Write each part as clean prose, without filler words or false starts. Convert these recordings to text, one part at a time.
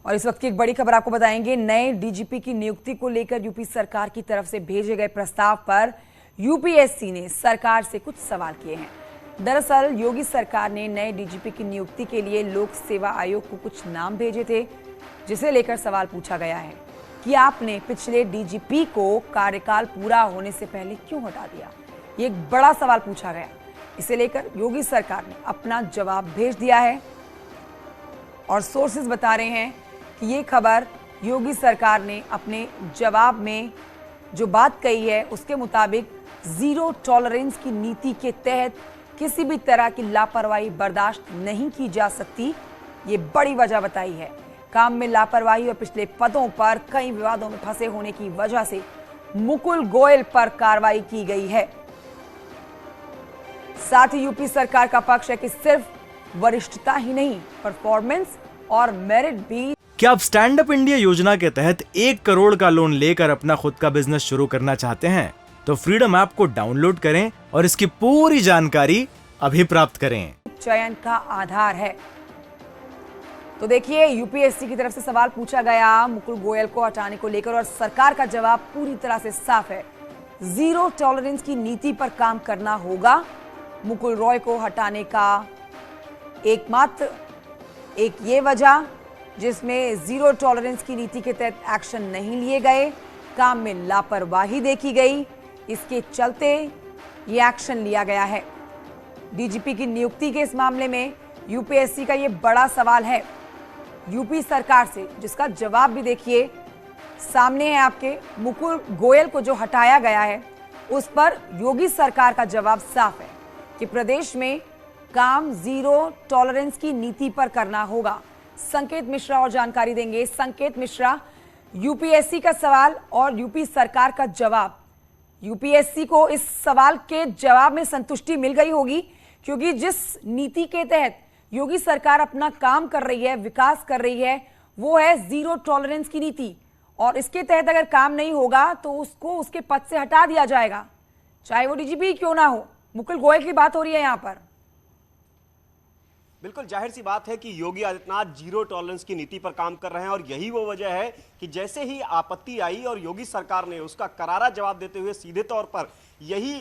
और इस वक्त की एक बड़ी खबर आपको बताएंगे। नए डीजीपी की नियुक्ति को लेकर यूपी सरकार की तरफ से भेजे गए प्रस्ताव पर यूपीएससी ने सरकार से कुछ सवाल किए हैं। दरअसल योगी सरकार ने नए डीजीपी की नियुक्ति के लिए लोक सेवा आयोग को कुछ नाम भेजे थे, जिसे लेकर सवाल पूछा गया है कि आपने पिछले डीजीपी को कार्यकाल पूरा होने से पहले क्यों हटा दिया। ये एक बड़ा सवाल पूछा गया। इसे लेकर योगी सरकार ने अपना जवाब भेज दिया है और सोर्सेज बता रहे हैं कि ये खबर योगी सरकार ने अपने जवाब में जो बात कही है उसके मुताबिक जीरो टॉलरेंस की नीति के तहत किसी भी तरह की लापरवाही बर्दाश्त नहीं की जा सकती। ये बड़ी वजह बताई है। काम में लापरवाही और पिछले पदों पर कई विवादों में फंसे होने की वजह से मुकुल गोयल पर कार्रवाई की गई है। साथ ही यूपी सरकार का पक्ष है कि सिर्फ वरिष्ठता ही नहीं, परफॉर्मेंस और मेरिट भी। क्या आप स्टैंड अप इंडिया योजना के तहत 1 करोड़ का लोन लेकर अपना खुद का बिजनेस शुरू करना चाहते हैं? तो फ्रीडम ऐप को डाउनलोड करें और इसकी पूरी जानकारी अभी प्राप्त करें। चयन का आधार है। तो देखिए, यूपीएससी की तरफ से सवाल पूछा गया मुकुल गोयल को हटाने को लेकर और सरकार का जवाब पूरी तरह से साफ है। जीरो टॉलरेंस की नीति पर काम करना होगा। मुकुल रॉय को हटाने का एकमात्र एक ये वजह जिसमें जीरो टॉलरेंस की नीति के तहत एक्शन नहीं लिए गए, काम में लापरवाही देखी गई, इसके चलते ये एक्शन लिया गया है। डीजीपी की नियुक्ति के इस मामले में यूपीएससी का ये बड़ा सवाल है यूपी सरकार से, जिसका जवाब भी देखिए सामने है आपके। मुकुल गोयल को जो हटाया गया है उस पर योगी सरकार का जवाब साफ है कि प्रदेश में काम जीरो टॉलरेंस की नीति पर करना होगा। संकेत मिश्रा और जानकारी देंगे। संकेत मिश्रा, यूपीएससी का सवाल और यूपी सरकार का जवाब, यूपीएससी को इस सवाल के जवाब में संतुष्टि मिल गई होगी, क्योंकि जिस नीति के तहत योगी सरकार अपना काम कर रही है, विकास कर रही है, वो है जीरो टॉलरेंस की नीति। और इसके तहत अगर काम नहीं होगा तो उसको उसके पद से हटा दिया जाएगा, चाहे वो डीजीपी क्यों ना हो। मुकुल गोयल की बात हो रही है यहां पर। बिल्कुल जाहिर सी बात है कि योगी आदित्यनाथ जीरो टॉलरेंस की नीति पर काम कर रहे हैं और यही वो वजह है कि जैसे ही आपत्ति आई और योगी सरकार ने उसका करारा जवाब देते हुए सीधे तौर पर यही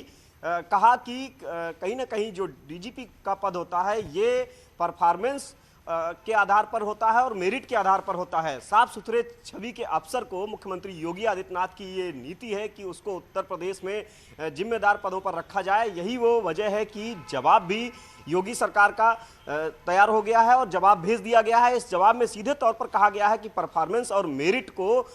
कहा कि कहीं ना कहीं जो डीजीपी का पद होता है ये परफॉर्मेंस के आधार पर होता है और मेरिट के आधार पर होता है। साफ सुथरे छवि के अफसर को मुख्यमंत्री योगी आदित्यनाथ की ये नीति है कि उसको उत्तर प्रदेश में जिम्मेदार पदों पर रखा जाए। यही वो वजह है कि जवाब भी योगी सरकार का तैयार हो गया है और जवाब भेज दिया गया है। इस जवाब में सीधे तौर पर कहा गया है कि परफॉर्मेंस और मेरिट को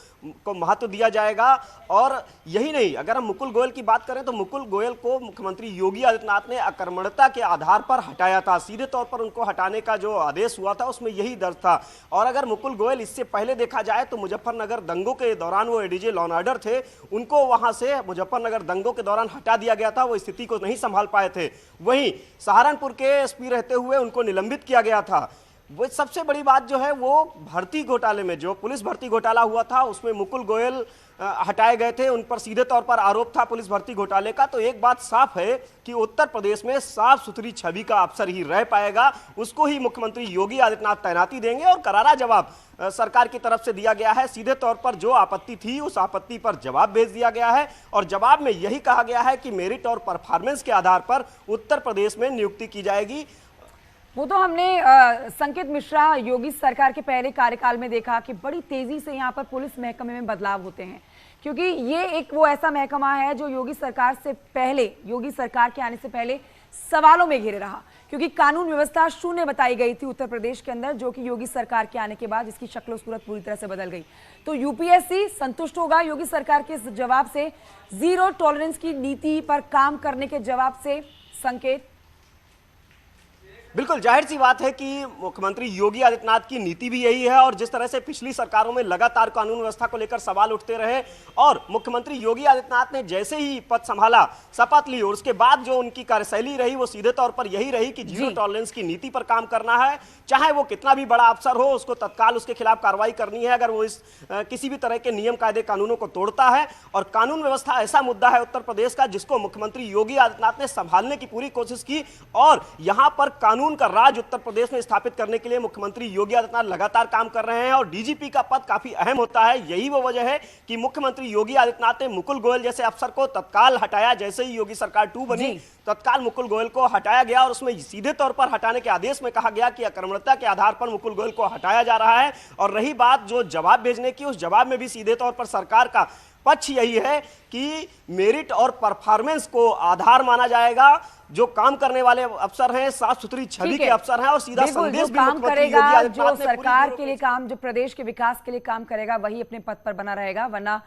महत्व दिया जाएगा। और यही नहीं, अगर हम मुकुल गोयल की बात करें तो मुकुल गोयल को मुख्यमंत्री योगी आदित्यनाथ ने अकर्मण्यता के आधार पर हटाया था। सीधे तौर पर उनको हटाने का जो आदेश हुआ था उसमें यही दर्ज था। और अगर मुकुल गोयल इससे पहले देखा जाए तो मुजफ्फरनगर दंगों के दौरान वो एडीजे लॉ एंड ऑर्डर थे, उनको वहां से मुजफ्फरनगर दंगों के दौरान हटा दिया गया था। वो स्थिति को नहीं संभाल पाए थे। वहीं सहारनपुर के एसपी रहते हुए उनको निलंबित किया गया था। वो सबसे बड़ी बात जो है वो भर्ती घोटाले में, जो पुलिस भर्ती घोटाला हुआ था उसमें मुकुल गोयल हटाए गए थे, उन पर सीधे तौर पर आरोप था पुलिस भर्ती घोटाले का। तो एक बात साफ है कि उत्तर प्रदेश में साफ सुथरी छवि का अफसर ही रह पाएगा, उसको ही मुख्यमंत्री योगी आदित्यनाथ तैनाती देंगे। और करारा जवाब सरकार की तरफ से दिया गया है। सीधे तौर पर जो आपत्ति थी उस आपत्ति पर जवाब भेज दिया गया है और जवाब में यही कहा गया है कि मेरिट और परफॉर्मेंस के आधार पर उत्तर प्रदेश में नियुक्ति की जाएगी। वो तो हमने संकेत मिश्रा योगी सरकार के पहले कार्यकाल में देखा कि बड़ी तेजी से यहाँ पर पुलिस महकमे में बदलाव होते हैं, क्योंकि ये एक वो ऐसा महकमा है जो योगी सरकार से पहले, योगी सरकार के आने से पहले सवालों में घिरे रहा, क्योंकि कानून व्यवस्था शून्य बताई गई थी उत्तर प्रदेश के अंदर, जो कि योगी सरकार के आने के बाद इसकी शक्ल सूरत पूरी तरह से बदल गई। तो यूपीएससी संतुष्ट होगा योगी सरकार के इस जवाब से, जीरो टॉलरेंस की नीति पर काम करने के जवाब से। संकेत, बिल्कुल जाहिर सी बात है कि मुख्यमंत्री योगी आदित्यनाथ की नीति भी यही है और जिस तरह से पिछली सरकारों में लगातार कानून व्यवस्था को लेकर सवाल उठते रहे और मुख्यमंत्री योगी आदित्यनाथ ने जैसे ही पद संभाला, शपथ ली और उसके बाद जो उनकी कार्यशैली रही वो सीधे तौर पर यही रही कि जीरो टॉलरेंस की नीति पर काम करना है। चाहे वो कितना भी बड़ा अफसर हो, उसको तत्काल उसके खिलाफ कार्रवाई करनी है अगर वो इस किसी भी तरह के नियम कायदे कानूनों को तोड़ता है। और कानून व्यवस्था ऐसा मुद्दा है उत्तर प्रदेश का जिसको मुख्यमंत्री योगी आदित्यनाथ ने संभालने की पूरी कोशिश की, और यहां पर कानून का राज उत्तर प्रदेश में स्थापित करने के लिए मुख्यमंत्री योगी आदित्यनाथ लगातार काम कर रहे हैं। और डीजीपी का पद काफी अहम होता है, यही वो वजह है कि मुख्यमंत्री योगी आदित्यनाथ ने मुकुल गोयल जैसे अफसर को तत्काल हटाया। जैसे ही योगी सरकार 2 बनी, तत्काल मुकुल गोयल को हटाया गया और उसमें सीधे तौर पर हटाने के आदेश में कहा गया कि अक्रमणता के आधार पर मुकुल गोयल को हटाया जा रहा है। और रही बात जो जवाब भेजने की, उस जवाब में भी सीधे तौर पर सरकार का पक्ष यही है कि मेरिट और परफॉर्मेंस को आधार माना जाएगा। जो काम करने वाले अफसर हैं, साफ सुथरी छवि के अफसर हैं, और सीधा संदेश भी काम करेगा, जो सरकार के लिए पूरी काम, जो प्रदेश के विकास के लिए काम करेगा, वही अपने पद पर बना रहेगा, वरना